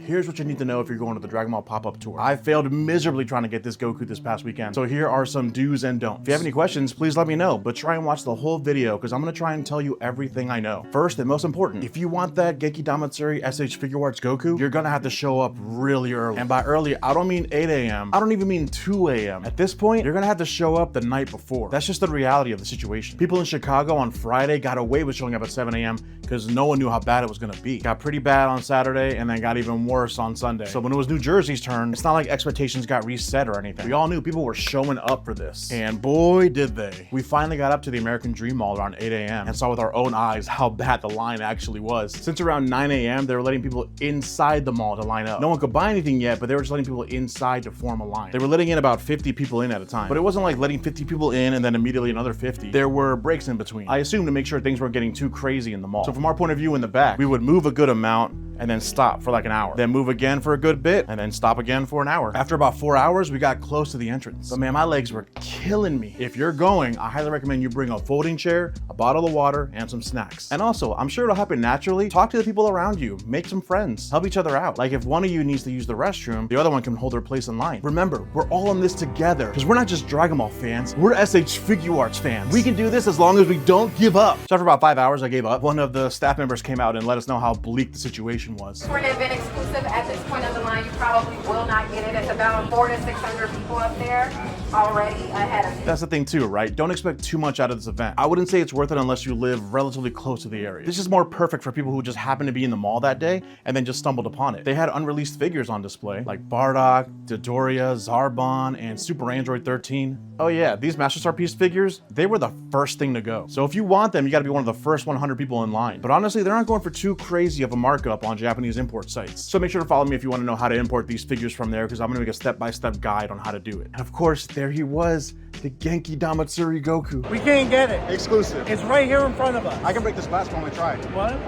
Here's what you need to know if you're going to the Dragon Ball pop-up tour. I failed miserably trying to get this Goku this past weekend, so here are some do's and don'ts. If you have any questions, please let me know, but try and watch the whole video because I'm gonna try and tell you everything I know. First and most important, if you want that Genkidamatsuri SH Figure Arts Goku, you're gonna have to show up really early. And by early, I don't mean 8 a.m. I don't even mean 2 a.m. At this point, you're gonna have to show up the night before. That's just the reality of the situation. People in Chicago on Friday got away with showing up at 7 a.m. because no one knew how bad it was gonna be. Got pretty bad on Saturday and then got even worse on Sunday. So when it was New Jersey's turn, it's not like expectations got reset or anything. We all knew people were showing up for this. And boy, did they. We finally got up to the American Dream Mall around 8 a.m. and saw with our own eyes how bad the line actually was. Since around 9 a.m., they were letting people inside the mall to line up. No one could buy anything yet, but they were just letting people inside to form a line. They were letting in about 50 people in at a time. But it wasn't like letting 50 people in and then immediately another 50. There were breaks in between. I assumed to make sure things weren't getting too crazy in the mall. So from our point of view in the back, we would move a good amount and then stop for like an hour. Then move again for a good bit and then stop again for an hour. After about 4 hours, we got close to the entrance. But man, my legs were killing me. If you're going, I highly recommend you bring a folding chair, a bottle of water, and some snacks. And also, I'm sure it'll happen naturally. Talk to the people around you, make some friends, help each other out. Like if one of you needs to use the restroom, the other one can hold their place in line. Remember, we're all in this together because we're not just Dragon Ball fans, we're SH Figure Arts fans. We can do this as long as we don't give up. So after about 5 hours, I gave up. One of the staff members came out and let us know how bleak the situation was. For an event exclusive at this point of the line, you probably will not get it. It's about 400 to 600 people up there already ahead of you. That's the thing too, right? Don't expect too much out of this event. I wouldn't say it's worth it unless you live relatively close to the area. This is more perfect for people who just happen to be in the mall that day and then just stumbled upon it. They had unreleased figures on display like Bardock, Dodoria, Zarbon, and Super Android 13. Oh yeah, these Master Star Piece figures, they were the first thing to go. So if you want them, you gotta be one of the first 100 people in line. But honestly, they're not going for too crazy of a markup on Japanese import sites. So make sure to follow me if you wanna know how to import these figures from there because I'm gonna make a step-by-step guide on how to do it. And of course, there he was, the Genkidamatsuri Goku. We can't get it. Exclusive. It's right here in front of us. I can break this glass when we try. What?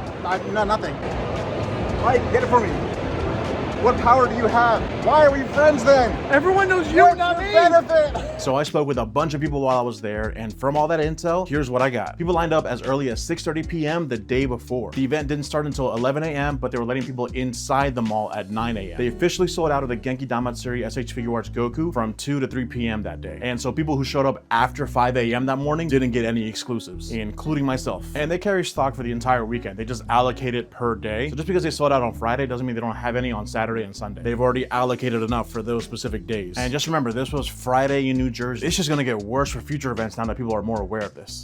No, nothing. Mike, get it for me. What power do you have? Why are we friends then? Everyone knows you, What's not your me. benefit? So I spoke with a bunch of people while I was there, and from all that intel, here's what I got. People lined up as early as 6:30 p.m. the day before. The event didn't start until 11 a.m., but they were letting people inside the mall at 9 a.m. They officially sold out of the Genkidamatsuri SH Figure Arts Goku from 2 to 3 p.m. that day. And so people who showed up after 5 a.m. that morning didn't get any exclusives, including myself. And they carry stock for the entire weekend. They just allocate it per day. So just because they sold out on Friday doesn't mean they don't have any on Saturday and Sunday. They've already allocated enough for those specific days. And just remember, this was Friday in New Jersey. It's just gonna get worse for future events now that people are more aware of this.